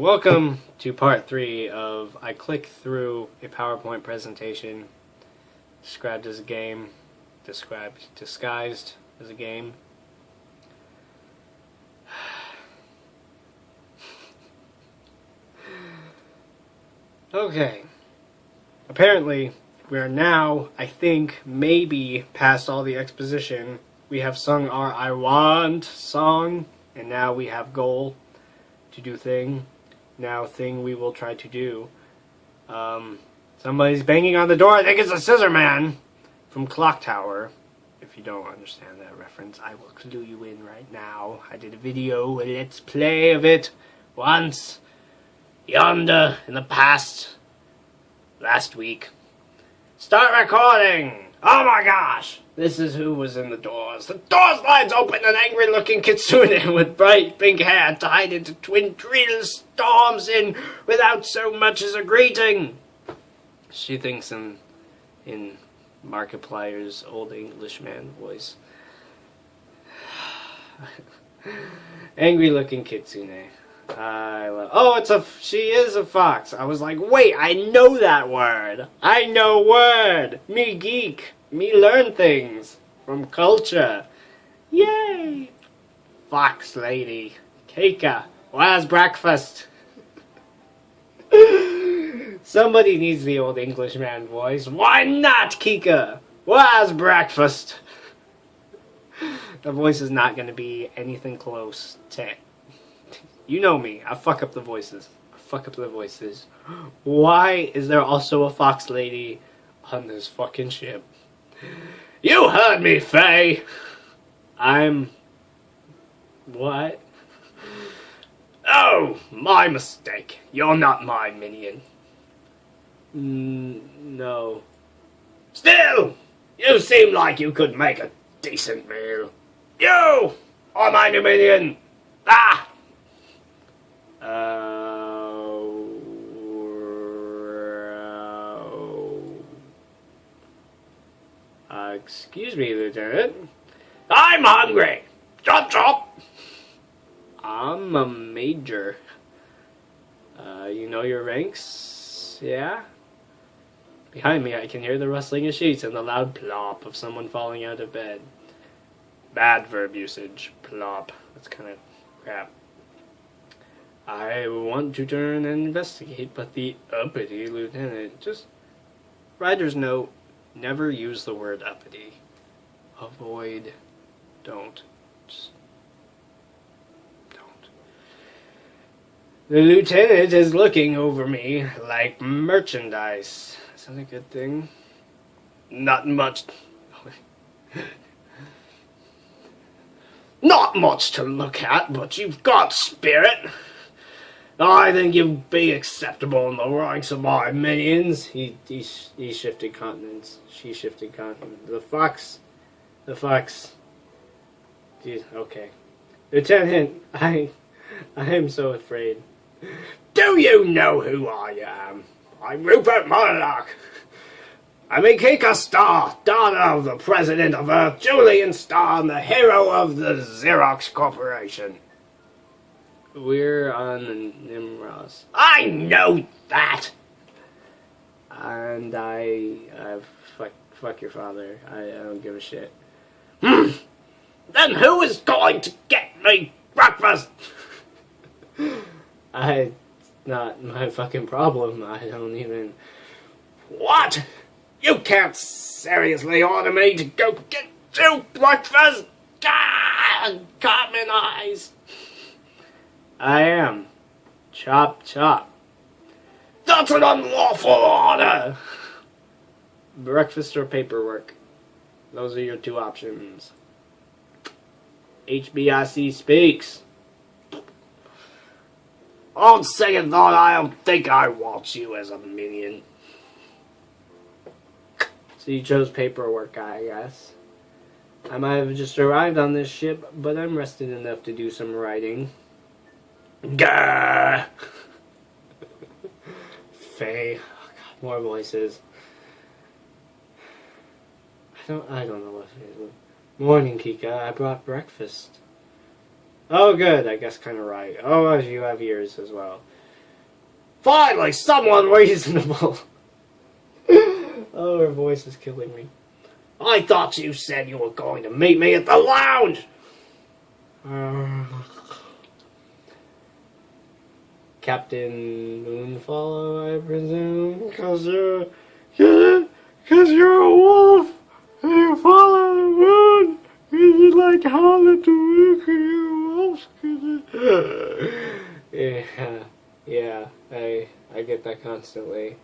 Welcome to part 3 of I clicked through a PowerPoint presentation described as a game, disguised as a game. Okay. Apparently, we are now, I think, maybe past all the exposition. We have sung our I Want song, and now we have goal to do thing. Now thing we will try to do. Somebody's banging on the door. I think it's a scissor man from Clock Tower. If you don't understand that reference, I will clue you in right now. I did a video, a let's play of it once, yonder in the past, last week. Start recording! Oh my gosh! This is who was in the doors. The door slides open, an angry-looking kitsune with bright pink hair tied into twin trees storms in without so much as a greeting. She thinks in Markiplier's Old Englishman voice. Angry-looking kitsune. She is a fox. I was like, wait, I know that word. I know word. Me geek. Me learn things from culture. Yay! Fox lady. Keika. Where's breakfast? Somebody needs the Old Englishman voice. Why not, Kika? Where's breakfast? The voice is not going to be anything close to it. You know me. I fuck up the voices. Why is there also a fox lady on this fucking ship? You heard me, Faye! What? Oh, my mistake. You're not my minion. No. Still, you seem like you could make a decent meal. You are my new minion. Ah! Excuse me, Lieutenant. I'm hungry. Chop chop. I'm a major. You know your ranks? Yeah? Behind me I can hear the rustling of sheets and the loud plop of someone falling out of bed. Bad verb usage. Plop. That's kind of crap. I want to turn and investigate, but the uppity lieutenant just... Writer's note, never use the word uppity. Avoid. Don't. Just don't. The lieutenant is looking over me like merchandise. Is that a good thing? Not much. Not much to look at, but you've got spirit. I think you'd be acceptable in the ranks of my minions. He shifted continents. She shifted continents. The fox. Jeez, okay. Lieutenant, I am so afraid. Do you know who I am? I'm Rupert Murdoch. I'm Kika Starr, daughter of the president of Earth, Julian Starr, and the hero of the Xerox Corporation. We're on the Nimros. I know that! And fuck your father. I don't give a shit. Then who is going to get me breakfast? It's not my fucking problem. I don't even... What? You can't seriously order me to go get you breakfast? God, common eyes. I am. Chop, chop. That's an unlawful order! Breakfast or paperwork. Those are your two options. HBIC speaks. On second thought, I don't think I want you as a minion. So you chose paperwork, I guess. I might have just arrived on this ship, but I'm rested enough to do some writing. Gah! Faye. Oh God, more voices. I don't know what it is. Morning, Kika. I brought breakfast. Oh, good. I guess kind of right. Oh, you have ears as well. Finally, someone reasonable. Oh, her voice is killing me. I thought you said you were going to meet me at the lounge. Captain Moonfollow, I presume, because you're a wolf and you follow the moon. You like holler to look at you wolves. Yeah, I get that constantly.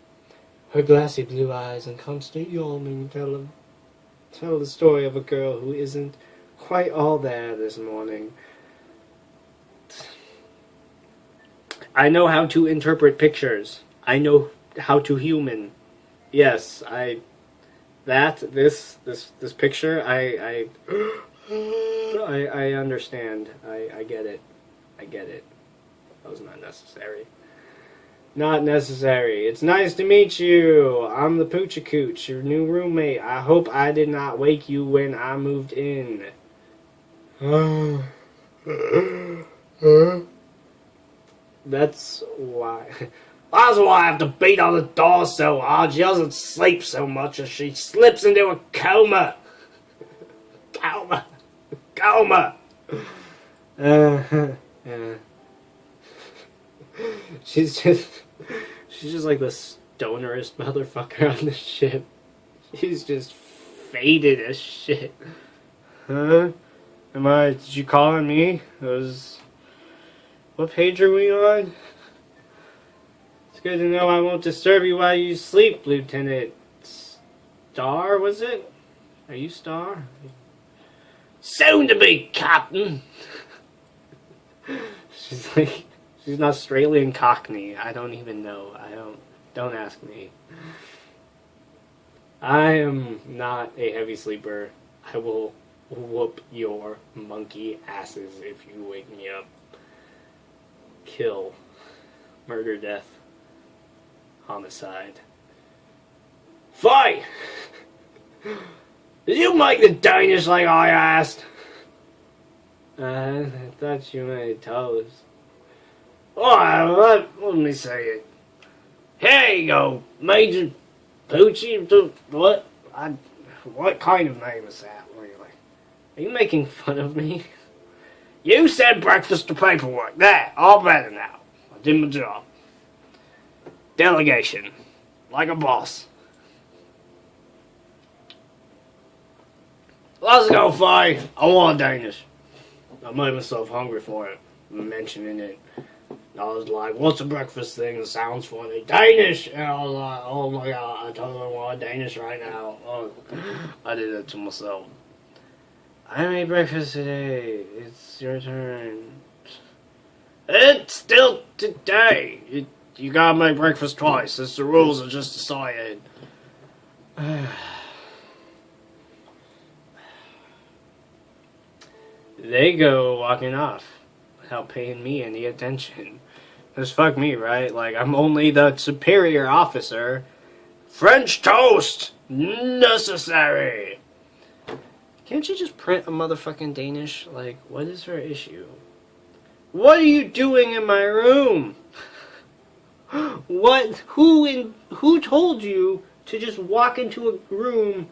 Her glassy blue eyes and constant yawning tell the story of a girl who isn't quite all there this morning. I know how to interpret pictures. I know how to human. Yes, this picture, I understand. I get it. I get it. That was not necessary. Not necessary. It's nice to meet you. I'm the Poochie-Cooch, your new roommate. I hope I did not wake you when I moved in. That's why. That's why I have to beat on the door so hard. She doesn't sleep so much as she slips into a coma. Coma. She's just like the stonerest motherfucker on the ship. She's just faded as shit. Huh? Did you calling me? What page are we on? It's good to know I won't disturb you while you sleep, Lieutenant Star, was it? Are you Star? Soon to be, Captain! She's like, she's an Australian Cockney. I don't even know. Don't ask me. I am not a heavy sleeper. I will whoop your monkey asses if you wake me up. Kill. Murder, death. Homicide. Fight! Did you make the Danish like I asked? I thought you made toast. Oh, let me say it. Here you go, Major Poochie. What? What kind of name is that, really? Are you making fun of me? You said breakfast to paperwork. There, all better now. I did my job. Delegation. Like a boss. Let's go, Fi. I want Danish. I made myself hungry for it. Mentioning it. I was like, what's a breakfast thing that sounds funny? Danish! And I was like, oh my god, I totally want Danish right now. Oh, I did it to myself. I made breakfast today. It's your turn. It's still today. You gotta make breakfast twice. It's the rules are just decided. They go walking off without paying me any attention. Just fuck me, right? Like, I'm only the superior officer. French toast! Necessary! Can't you just print a motherfucking Danish? Like, what is her issue? What are you doing in my room? What? Who told you to just walk into a room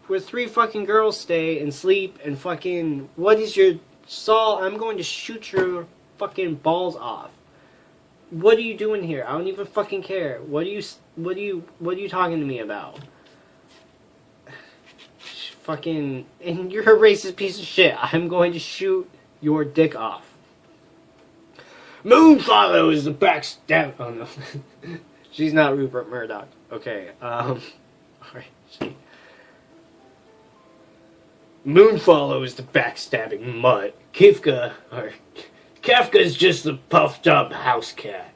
where 3 fucking girls stay and sleep and fucking... What is your... Saul, I'm going to shoot your fucking balls off. What are you doing here? I don't even fucking care. What are you talking to me about? Fucking... And you're a racist piece of shit. I'm going to shoot your dick off. Moonfollow is the backstab... Oh no. She's not Rupert Murdoch. Okay, alright, Moonfollow is the backstabbing mutt. Kafka's just the puffed up house cat.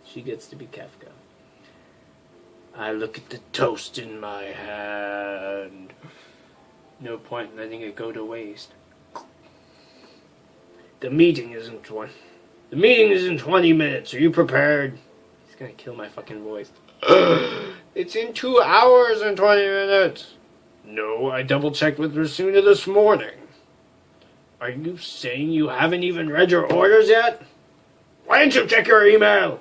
She gets to be Kafka. I look at the toast in my hand. No point in letting it go to waste. The meeting is in 20 minutes. Are you prepared? He's gonna kill my fucking voice. It's in 2 hours and 20 minutes. No, I double-checked with Rasuna this morning. Are you saying you haven't even read your orders yet? Why didn't you check your email?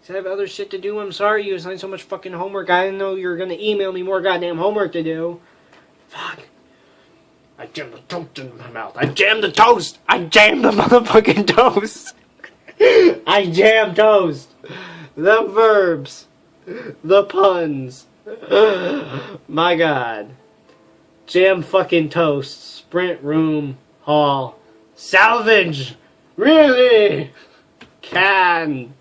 I have other shit to do. I'm sorry you assigned so much fucking homework. I didn't know you were gonna email me more goddamn homework to do. Fuck. I jammed the toast in my mouth. I jammed the toast. I jammed the motherfucking toast. I jammed toast. The verbs. The puns. My god. Jam fucking toast. Sprint room. Hall. Salvage. Really? Can.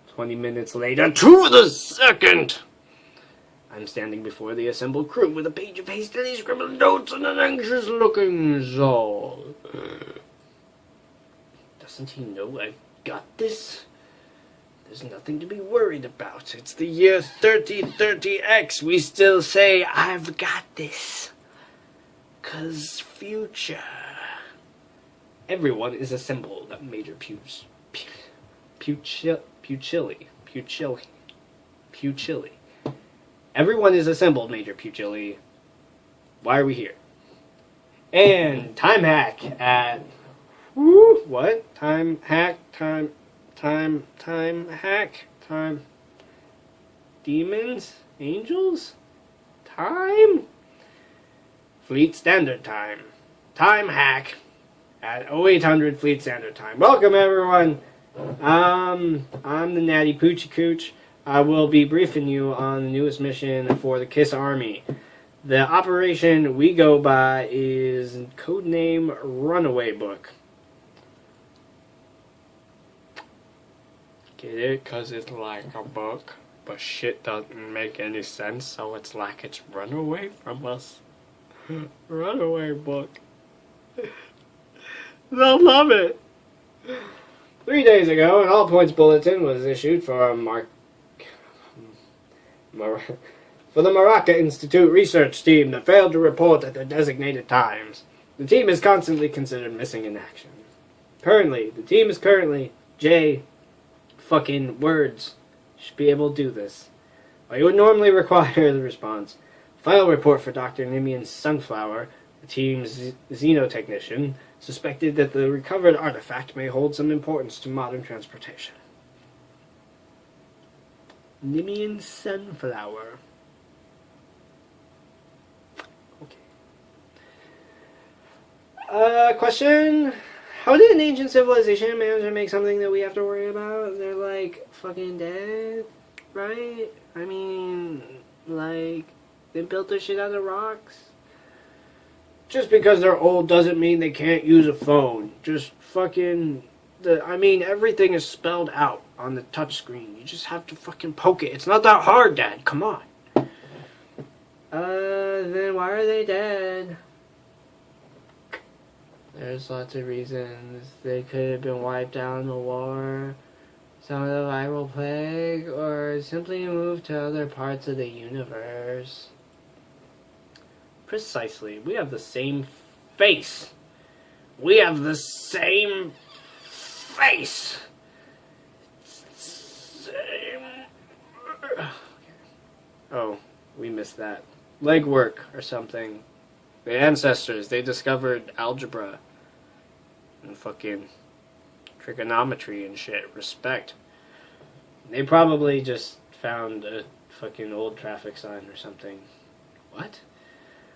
20 minutes later, to the second! I'm standing before the assembled crew with a page of hastily scribbled notes and an anxious-looking Zol. Doesn't he know I've got this? There's nothing to be worried about. It's the year 3030X. We still say, I've got this. 'Cause future. Everyone is assembled at Major Puchilli. Everyone is assembled, Major Puchilli. Why are we here? And time hack at... What? Time hack? Time... Demons? Angels? Time? Fleet Standard Time. Time hack at 0800 Fleet Standard Time. Welcome, everyone. I'm the Natty Poochie Cooch. I will be briefing you on the newest mission for the KISS Army. The operation we go by is codename Runaway Book. Get it? 'Cause it's like a book, but shit doesn't make any sense, so it's like it's run away from us. Runaway Book. They'll love it. 3 days ago, an all-points bulletin was issued for the Maraca Institute research team that failed to report at their designated times. The team is constantly considered missing in action. The team is currently J fucking words. Should be able to do this. While you would normally require the response. Final report for Dr. Nimian Sunflower, the team's xenotechnician, suspected that the recovered artifact may hold some importance to modern transportation. Nimian Sunflower. Okay. Question? How did an ancient civilization manage to make something that we have to worry about? They're like fucking dead, right? I mean, like, they built their shit out of rocks. Just because they're old doesn't mean they can't use a phone. Just fucking... everything is spelled out on the touchscreen. You just have to fucking poke it. It's not that hard, Dad. Come on. Then why are they dead? There's lots of reasons. They could have been wiped out in the war, some of the viral plague, or simply moved to other parts of the universe. Precisely. We have the same face. We have the same face. Same. Oh, we missed that. Legwork or something. The ancestors, they discovered algebra and fucking trigonometry and shit. Respect. They probably just found a fucking old traffic sign or something. What?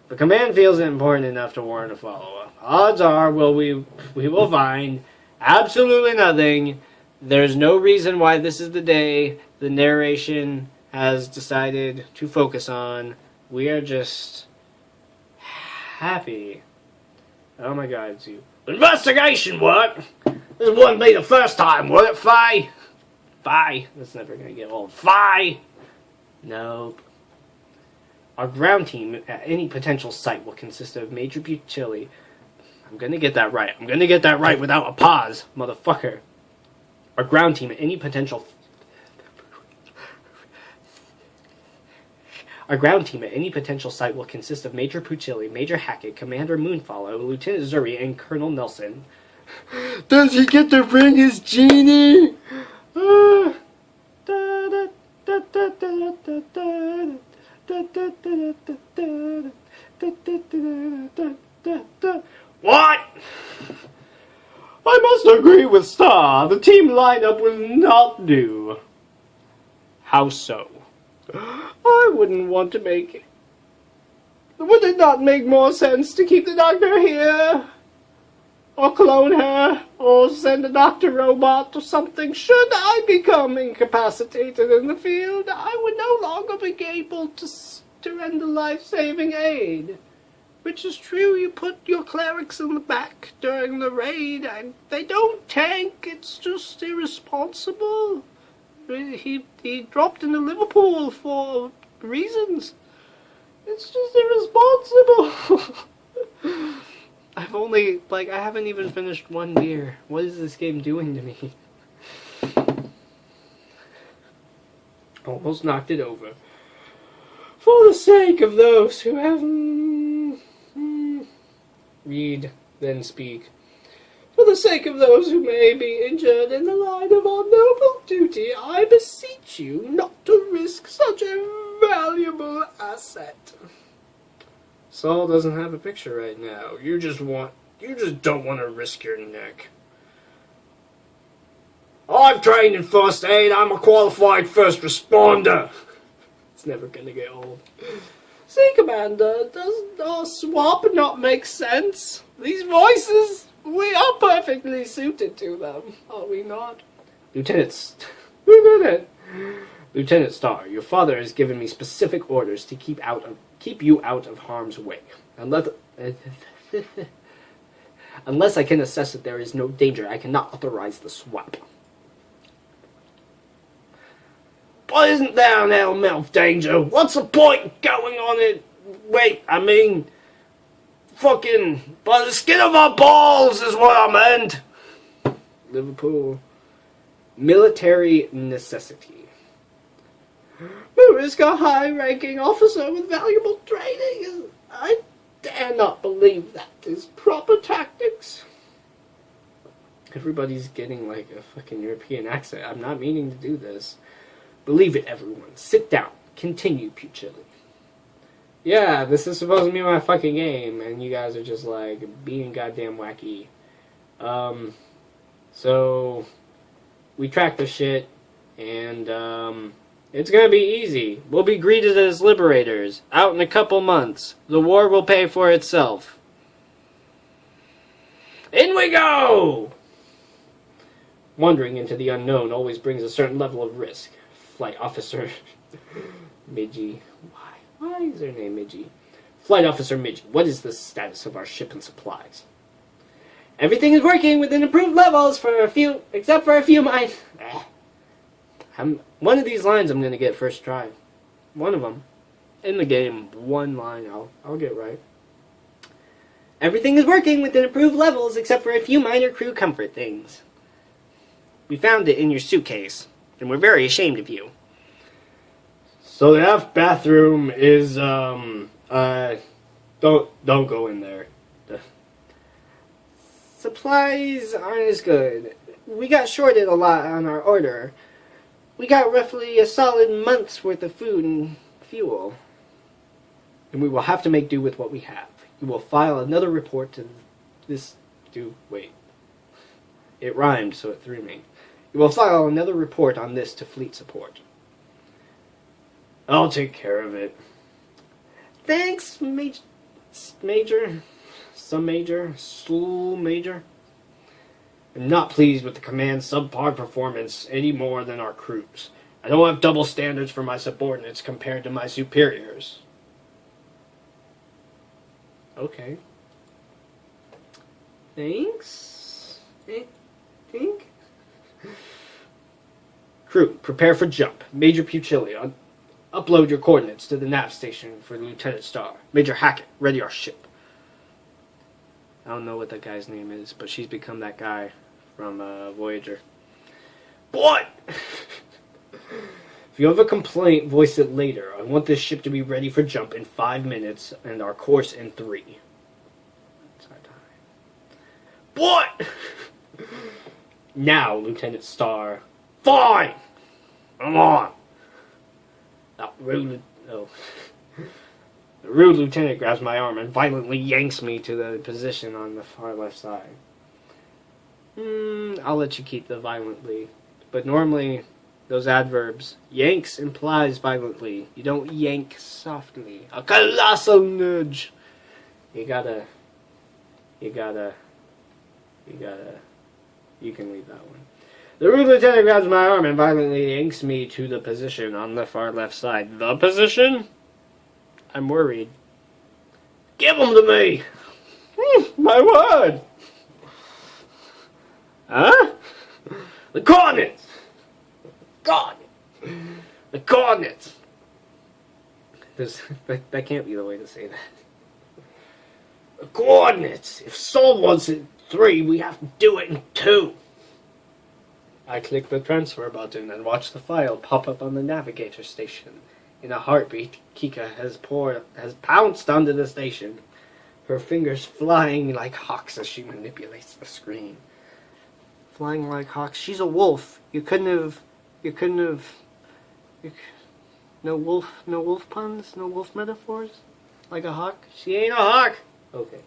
The command feels it important enough to warrant a follow-up. Odds are we will find absolutely nothing. There's no reason why this is the day the narration has decided to focus on. We are just happy. Oh my god, it's you. Investigation work? This wouldn't be the first time, would it, Fi? Fi? That's never gonna get old. Fi? Nope. Our ground team at any potential site will consist of Major Puchilli. I'm gonna get that right. I'm gonna get that right without a pause, motherfucker. Our ground team at any potential... Our ground team at any potential site will consist of Major Puchilli, Major Hackett, Commander Moonfollow, Lieutenant Zuri, and Colonel Nelson. Does he get to bring his genie? What? I must agree with Star. The team lineup will not do. How so? I wouldn't want to make it. Would it not make more sense to keep the doctor here? Or clone her? Or send a doctor robot or something? Should I become incapacitated in the field, I would no longer be able to render life-saving aid. Which is true, you put your clerics in the back during the raid, and they don't tank, it's just irresponsible. He dropped into Liverpool for reasons. It's just irresponsible. I haven't even finished one beer. What is this game doing to me? Almost knocked it over. For the sake of those who have... Read, then speak. For the sake of those who may be injured in the line of our noble duty, I beseech you not to risk such a valuable asset. Saul doesn't have a picture right now. You just don't want to risk your neck. I've trained in first aid. I'm a qualified first responder. It's never gonna get old. See, Commander, does our swap not make sense? These voices, we are perfectly suited to them, are we not? Lieutenant Starr, your father has given me specific orders to keep you out of harm's way. Unless I can assess that there is no danger, I cannot authorize the swap. But isn't there an element of danger? What's the point going on it? Wait, I mean... Fucking... By the skin of our balls is what I meant! Liverpool. Military necessity. We risk a high-ranking officer with valuable training. I dare not believe that is proper tactics. Everybody's getting like a fucking European accent. I'm not meaning to do this. Believe it, everyone. Sit down. Continue, Pucilli. Yeah, this is supposed to be my fucking game, and you guys are just, like, being goddamn wacky. So, we track the shit, and, it's gonna be easy. We'll be greeted as liberators. Out in a couple months. The war will pay for itself. In we go! Wandering into the unknown always brings a certain level of risk. Flight Officer Midgie. Why is their name Midgie? Flight Officer Midgie, what is the status of our ship and supplies? Everything is working within approved levels except for a few mines. One of these lines I'm going to get first try. One of them. In the game, one line I'll get right. Everything is working within approved levels except for a few minor crew comfort things. We found it in your suitcase. And we're very ashamed of you. So the aft bathroom is, don't go in there. Supplies aren't as good. We got shorted a lot on our order. We got roughly a solid month's worth of food and fuel. And we will have to make do with what we have. You will file another report to this... Wait. It rhymed, so it threw me. You will file another report on this to fleet support. I'll take care of it. Thanks, Major. Some Major. Slool Major. I'm not pleased with the command's subpar performance any more than our crews. I don't have double standards for my subordinates compared to my superiors. Okay. Thanks. Think? Crew, prepare for jump. Major Pucilli, upload your coordinates to the nav station for Lieutenant Starr. Major Hackett, ready our ship. I don't know what that guy's name is, but she's become that guy from Voyager. What? If you have a complaint, voice it later. I want this ship to be ready for jump in 5 minutes and our course in 3. What? Now, Lieutenant Starr. Fine! Come on! The rude lieutenant grabs my arm and violently yanks me to the position on the far left side. I'll let you keep the violently. But normally, those adverbs, yanks implies violently. You don't yank softly. A colossal nudge. You can leave that one. The rude lieutenant grabs my arm and violently yanks me to the position on the far left side. The position? I'm worried. Give them to me! My word! Huh? The coordinates! The coordinates! That can't be the way to say that. The coordinates! If Sol wants it 3, we have to do it in 2. I click the transfer button and watch the file pop up on the navigator station. In a heartbeat, Kika has pounced onto the station, her fingers flying like hawks as she manipulates the screen. Flying like hawks? She's a wolf. No wolf puns? No wolf metaphors? Like a hawk? She ain't a hawk! Okay.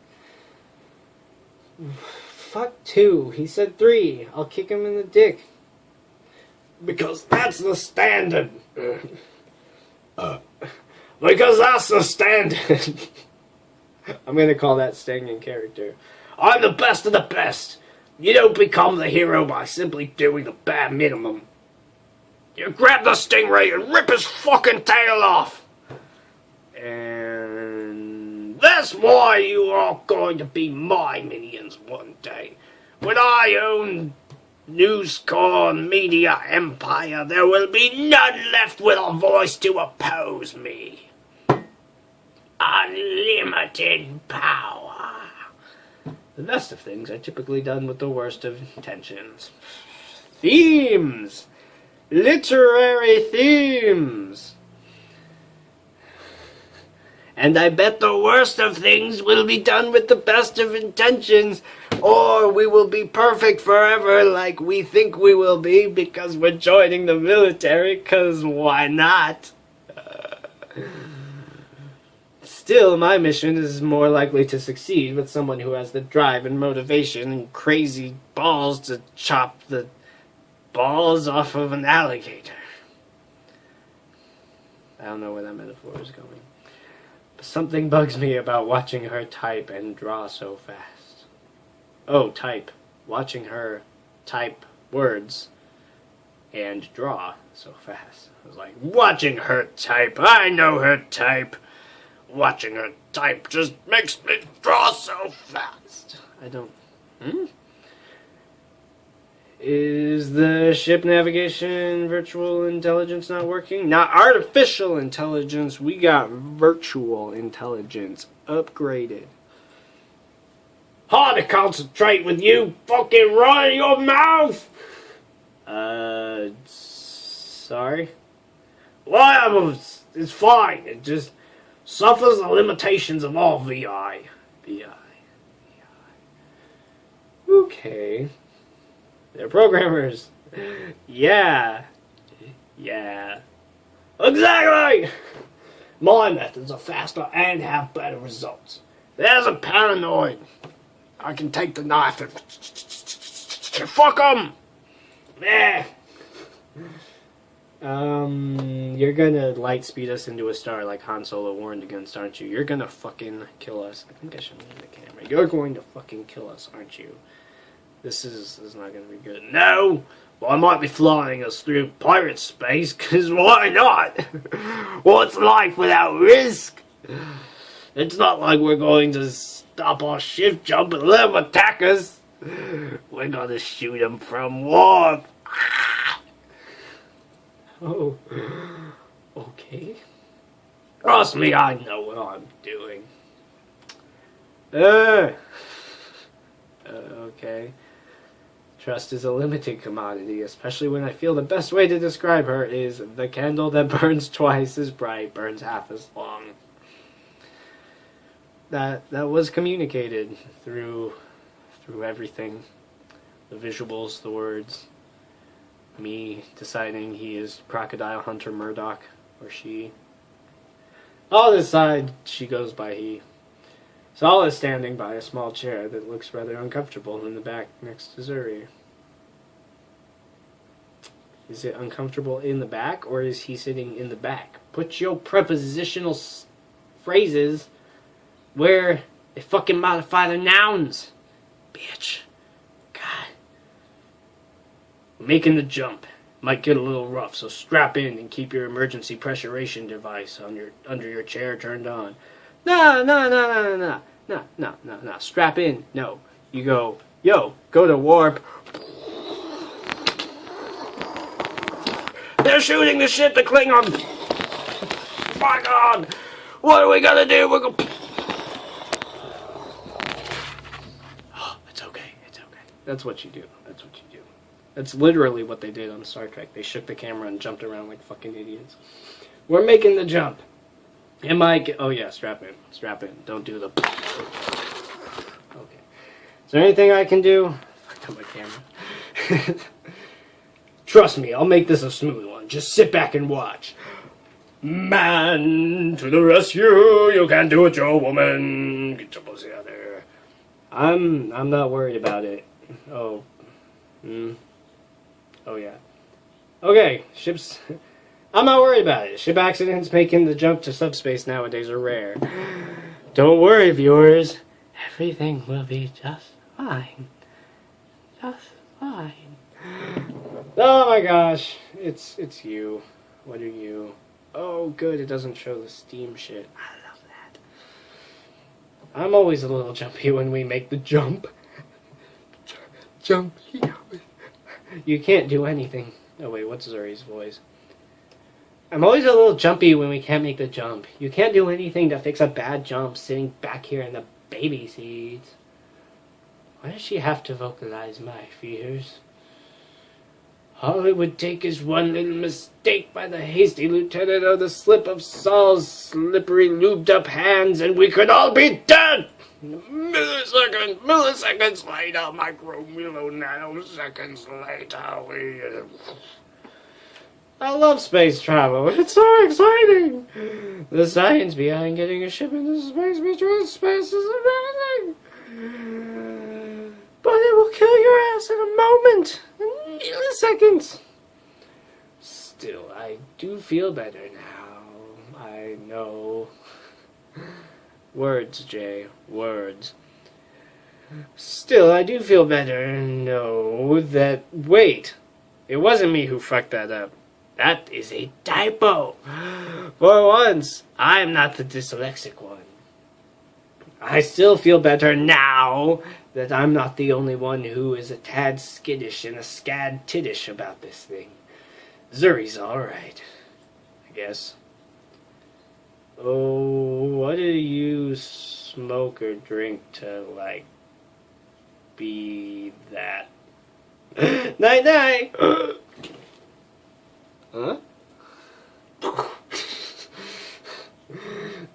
Fuck 2. He said 3. I'll kick him in the dick. Because that's the standard. Because that's the standard. I'm gonna call that staying in character. I'm the best of the best. You don't become the hero by simply doing the bare minimum. You grab the stingray and rip his fucking tail off. And that's why you are going to be my minions one day. When I own News Corps Media Empire, there will be none left with a voice to oppose me. Unlimited power. The best of things are typically done with the worst of intentions. Themes! Literary themes! And I bet the worst of things will be done with the best of intentions, or we will be perfect forever like we think we will be because we're joining the military, because why not? Still, my mission is more likely to succeed with someone who has the drive and motivation and crazy balls to chop the balls off of an alligator. I don't know where that metaphor is going. But something bugs me about watching her type and draw so fast. Oh, type. Watching her type words and draw so fast. I was like, watching her type. I know her type. Watching her type just makes me draw so fast. I don't... Is the ship navigation virtual intelligence not working? Not artificial intelligence. We got virtual intelligence upgraded. Hard to concentrate with you fucking running your mouth! Sorry? Well, it's fine. It just suffers the limitations of all VI. Okay. They're programmers. Yeah. Exactly! My methods are faster and have better results. There's a paranoid. I can take the knife and... Fuck 'em! Yeah. You're gonna light speed us into a star like Han Solo warned against, aren't you? You're gonna fucking kill us. I think I should move the camera. You're going to fucking kill us, aren't you? This is not gonna be good. No! Well, I might be flying us through pirate space, because why not? What's life without risk? It's not like we're going to stop our shift jump and let them attack us. We're gonna shoot them from warp. Oh, okay. Trust me, I know what I'm doing. Okay. Trust is a limited commodity, especially when I feel the best way to describe her is the candle that burns twice as bright, burns half as long. That was communicated through everything. The visuals, the words. Me deciding he is Crocodile Hunter Murdoch, or she. I'll decide she goes by he. Saul is standing by a small chair that looks rather uncomfortable in the back next to Zuri. Is it uncomfortable in the back, or is he sitting in the back? Put your prepositional phrases where they fucking modify their nouns. Bitch. God. We're making the jump. Might get a little rough, so strap in and keep your emergency pressurization device under your chair turned on. No. Strap in. No. You go, yo, go to warp. They're shooting the ship to Klingon. My God. What are we gonna do? We're gonna... Oh, it's okay. That's what you do. That's literally what they did on Star Trek. They shook the camera and jumped around like fucking idiots. We're making the jump. Am I... Oh yeah, strap in. Don't do the... Okay. Is there anything I can do? Fuck up my camera. Trust me, I'll make this a smooth one. Just sit back and watch. Man to the rescue! You can't do it, you're a woman. Get your pussy out there. I'm not worried about it. Oh. Oh yeah. Okay, ships... I'm not worried about it. Ship accidents making the jump to subspace nowadays are rare. Don't worry, viewers. Everything will be just fine. Just fine. Oh my gosh. It's you. What are you? Oh good, it doesn't show the steam shit. I love that. I'm always a little jumpy when we make the jump. Jumpy. You can't do anything. Oh wait, what's Zuri's voice? I'm always a little jumpy when we can't make the jump. You can't do anything to fix a bad jump sitting back here in the baby seats. Why does she have to vocalize my fears? All it would take is one little mistake by the hasty lieutenant or the slip of Saul's slippery lubed up hands and we could all be dead! Milliseconds later, nanoseconds later, I love space travel. It's so exciting. The science behind getting a ship into space between space is amazing. But it will kill your ass in a moment. In milliseconds. Still, I do feel better now. I know. Words, Jay. Words. Still, I do feel better and know that... Wait. It wasn't me who fucked that up. That is a typo. For once, I'm not the dyslexic one. I still feel better now that I'm not the only one who is a tad skittish and a scad tiddish about this thing. Zuri's alright, I guess. Oh, what do you smoke or drink to, like, be that? Night-night! Huh?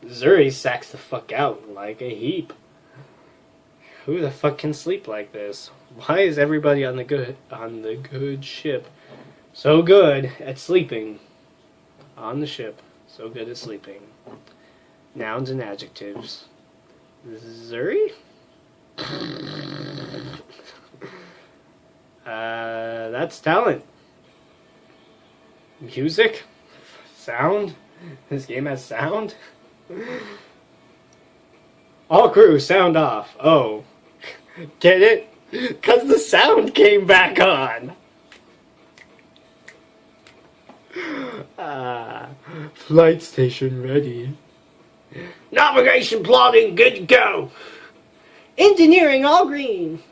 Zuri sacks the fuck out like a heap. Who the fuck can sleep like this? Why is everybody on the good ship so good at sleeping? On the ship, so good at sleeping. Nouns and adjectives. Zuri? That's talent. Music? Sound? This game has sound? All crew, sound off. Oh. Get it? 'Cause the sound came back on. Flight station ready. Navigation plotting, good to go. Engineering all green.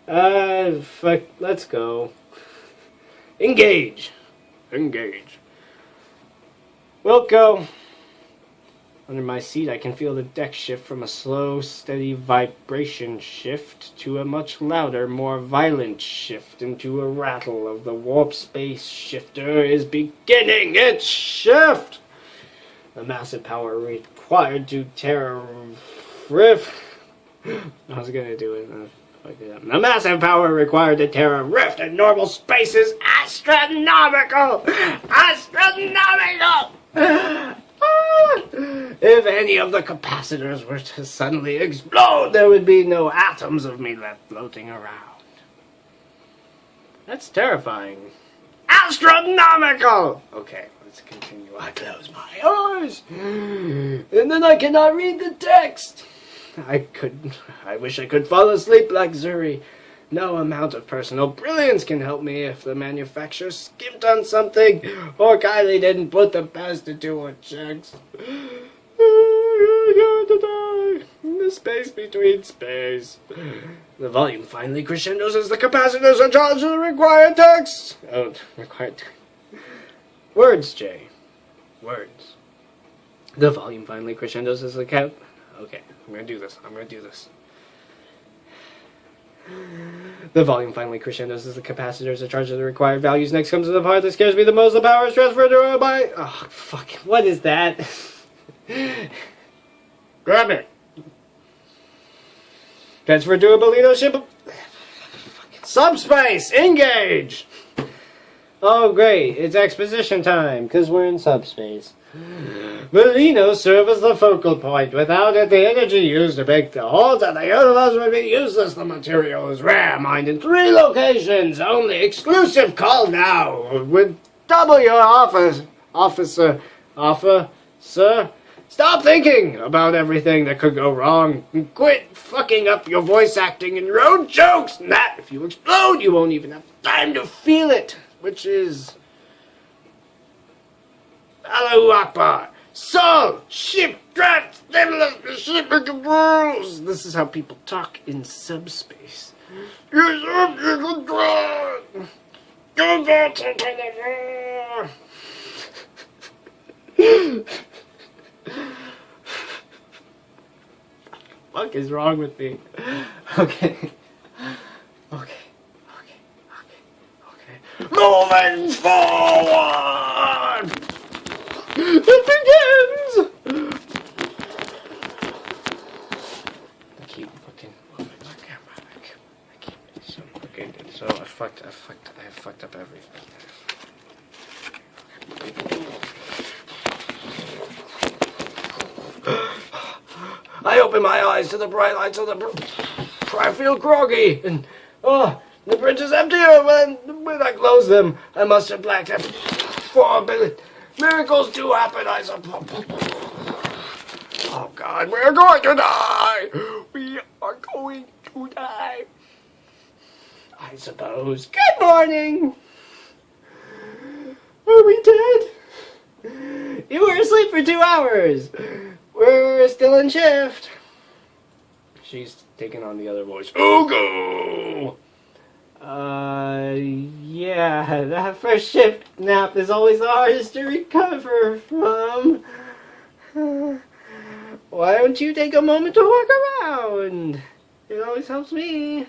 Fuck, let's go. Engage. Engage. Wilco. Under my seat, I can feel the deck shift from a slow, steady vibration shift to a much louder, more violent shift into a rattle of the warp space shifter is beginning its shift. The massive power required to tear a rift. I was gonna do it. The massive power required to tear a rift in normal space is astronomical. Astronomical. If any of the capacitors were to suddenly explode, there would be no atoms of me left floating around. That's terrifying. Astronomical! Okay, let's continue. I close my eyes, and then I cannot read the text. I wish I could fall asleep like Zuri. No amount of personal brilliance can help me if the manufacturer skimped on something or Kylie didn't put the past into her checks. I'm going to die in the space between space. The volume finally crescendos as the capacitors are charged to the required text. Oh, required text. Words, Jay. Words. The volume finally crescendos as the cap. Okay, I'm gonna do this. The volume finally crescendos as the capacitors are charged to the required values. Next comes the part that scares me the most. The power is transferred to a byte. Oh, fuck. What is that? Grab it. Transferred to a Bolito ship. Subspace. Engage. Oh, great. It's exposition time, because we're in subspace. Molinos serve as the focal point. Without it, the energy used to make the whole of the universe would be useless. The material is rare, mined in 3 locations. Only exclusive. Call now. With double your officer. Stop thinking about everything that could go wrong. And quit fucking up your voice acting and your own jokes. Nat, if you explode, you won't even have time to feel it. Which is... Allahu Akbar. So, ship draft, stabilize, ship controls. This is how people talk in subspace. Use up your control. Go back to the What the fuck is wrong with me? Okay. Moving forward! It begins! I keep fucking moving my camera. So I fucked up everything. I open my eyes to the bright lights of the I feel groggy and the bridge is emptier when I close them. I must have blacked out 4 billion. Miracles do happen, I suppose. Oh God, we're going to die. We are going to die. I suppose. Good morning. Are we dead? You were asleep for 2 hours. We're still in shift. She's taking on the other voice. Ugo! Yeah, that first shift nap is always the hardest to recover from. Why don't you take a moment to walk around? It always helps me.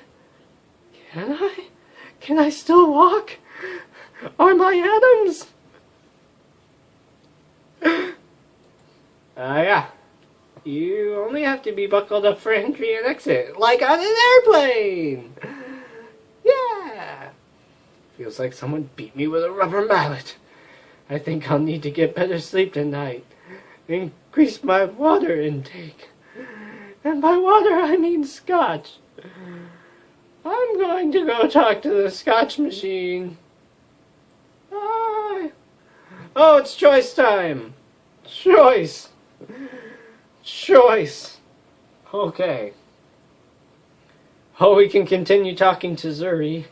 Can I still walk? Are my atoms? Yeah. You only have to be buckled up for entry and exit, like on an airplane. Yeah. Feels like someone beat me with a rubber mallet. I think I'll need to get better sleep tonight. Increase my water intake. And by water I mean scotch. I'm going to go talk to the scotch machine. Bye. Oh, it's choice time. Choice. Okay. Oh, we can continue talking to Zuri.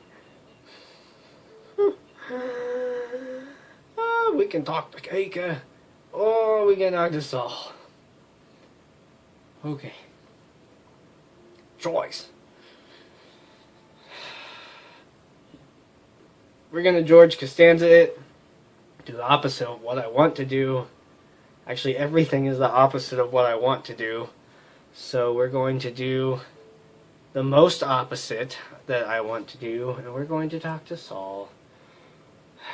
We can talk to Keika. Or we can talk to Saul. Okay. Choice. We're gonna George Costanza it. Do the opposite of what I want to do. Actually, everything is the opposite of what I want to do. So we're going to do the most opposite that I want to do, and we're going to talk to Saul.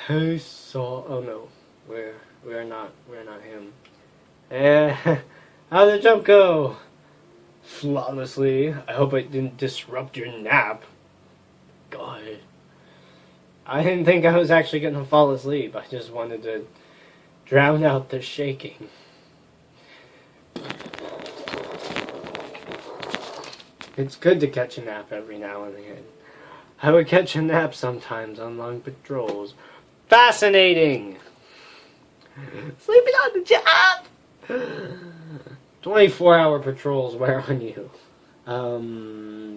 Hey, Saul. Oh no, we're not him. How'd the jump go? Flawlessly. I hope it didn't disrupt your nap. God. I didn't think I was actually gonna fall asleep. I just wanted to drown out the shaking. It's good to catch a nap every now and again. I would catch a nap sometimes on long patrols. Fascinating! Sleeping on the job! 24-hour patrols wear on you.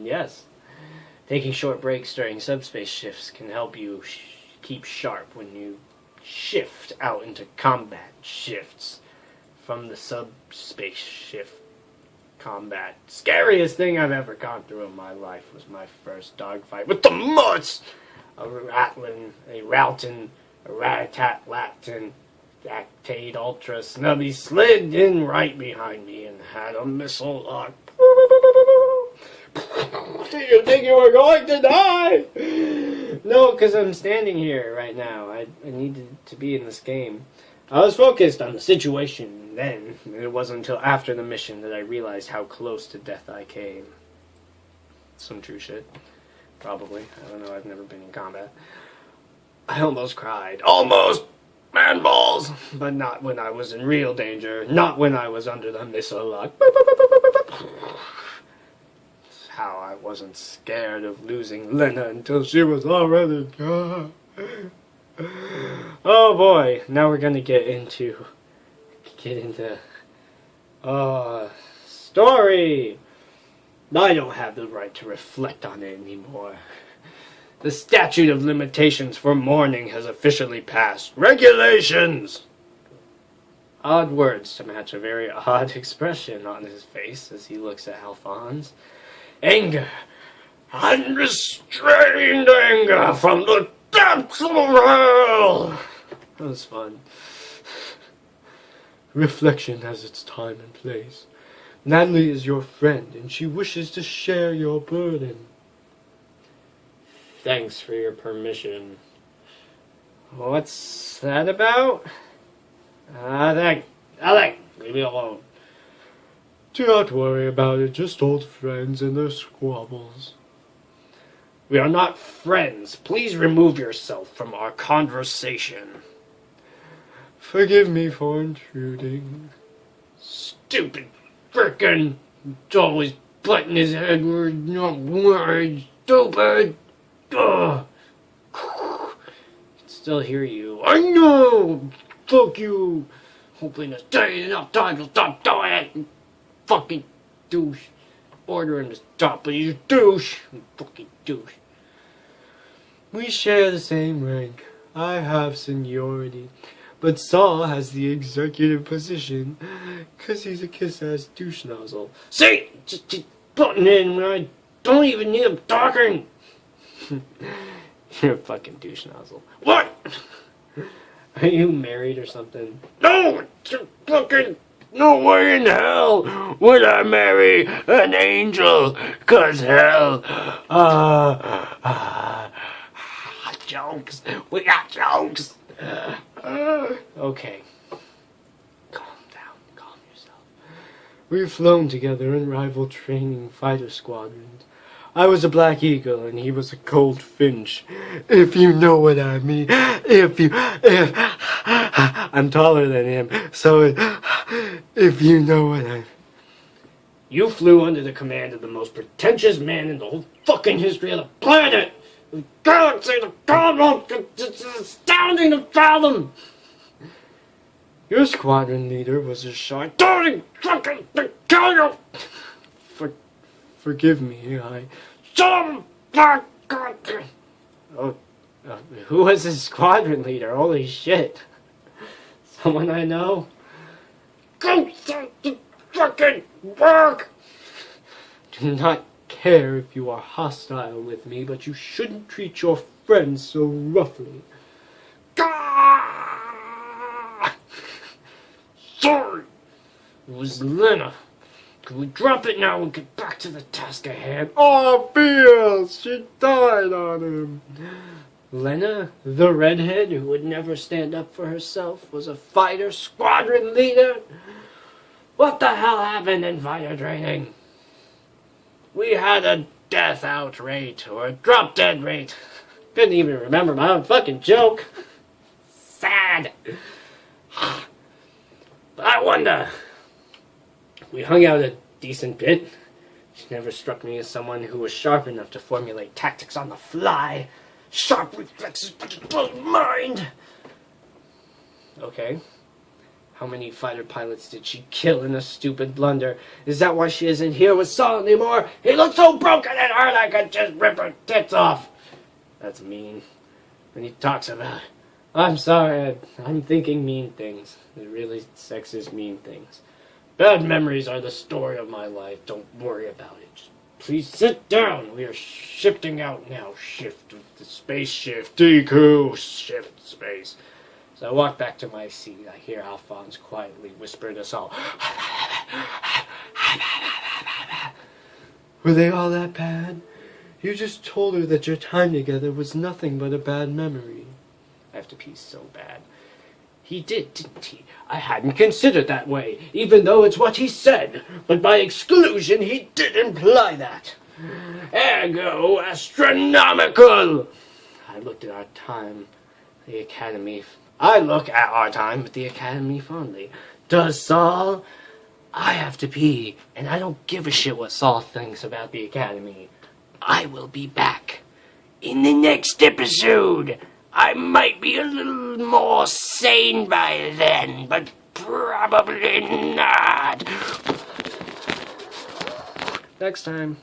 Yes. Taking short breaks during subspace shifts can help you keep sharp when you shift out into combat shifts from the subspace shift combat. Scariest thing I've ever gone through in my life was my first dogfight with the Mutts! A Ratlin, a Routin, a Ratatat-Latin, Lactate Ultra Snubby slid in right behind me and had a missile lock. Did you think you were going to die? No, because I'm standing here right now. I needed to be in this game. I was focused on the situation then. It wasn't until after the mission that I realized how close to death I came. Some true shit. Probably. I don't know. I've never been in combat. I almost cried. Almost! Man balls! But not when I was in real danger. Not when I was under the missile lock. That's how I wasn't scared of losing Lena until she was already gone. Oh boy, now we're gonna get into story. I don't have the right to reflect on it anymore. The statute of limitations for mourning has officially passed. Regulations! Odd words to match a very odd expression on his face as he looks at Alphonse. Anger. Unrestrained anger from the depths of hell! That was fun. Reflection has its time and place. Natalie is your friend, and she wishes to share your burden. Thanks for your permission. What's that about? Alec, leave me alone. Do not worry about it, just old friends and their squabbles. We are not friends. Please remove yourself from our conversation. Forgive me for intruding. Stupid frickin' always butting his head where he's not worried. Stupid. Ugh. I can still hear you. I know! Fuck you! Hopefully in a day enough time you'll stop doing it! You fucking douche. Order him to stop, but you douche! You fucking douche. We share the same rank. I have seniority. But Saul has the executive position, 'cause he's a kiss-ass douche nozzle. See? Just butting in when I don't even need him talking! You're a fucking douche nozzle. What? Are you married or something? No! Fucking no way in hell would I marry an angel! 'Cause hell... jokes! We got jokes! Okay. Calm down. Calm yourself. We've flown together in rival training fighter squadrons. I was a Black Eagle and he was a Goldfinch. If you know what I mean. I'm taller than him, so if you know what I mean. You flew under the command of the most pretentious man in the whole fucking history of the planet! The galaxy, the cosmos, it's astounding to fathom! Your squadron leader was a shy, dirty fucking kill you! Forgive me, who was his squadron leader? Holy shit. Someone I know? Go to fucking work! Do not care if you are hostile with me, but you shouldn't treat your friends so roughly. Sorry! It was Lena. Can we drop it now and get back to the task at hand? Oh, Beals! She died on him. Lena, the redhead who would never stand up for herself, was a fighter squadron leader? What the hell happened in fighter training? We had a death out rate, or a drop dead rate. Couldn't even remember my own fucking joke. Sad. But I wonder. We hung out a decent bit. She never struck me as someone who was sharp enough to formulate tactics on the fly. Sharp reflexes, but it blows mind. Okay. How many fighter pilots did she kill in a stupid blunder? Is that why she isn't here with Saul anymore? He looked so broken at her I could just rip her tits off. That's mean. When he talks about, I'm sorry, I'm thinking mean things. It really sexist mean things. Bad memories are the story of my life. Don't worry about it. Just please sit down. We are shifting out now. Shift the space shift. DQ. Shift space. So I walk back to my seat. I hear Alphonse quietly whisper to Saul. Were they all that bad? You just told her that your time together was nothing but a bad memory. I have to pee so bad. He did, didn't he? I hadn't considered that way, even though it's what he said. But by exclusion, he did imply that. Ergo astronomical. I look at our time at the Academy fondly. Does Saul? I have to pee, and I don't give a shit what Saul thinks about the Academy. I will be back in the next episode. I might be a little more sane by then, but probably not. Next time.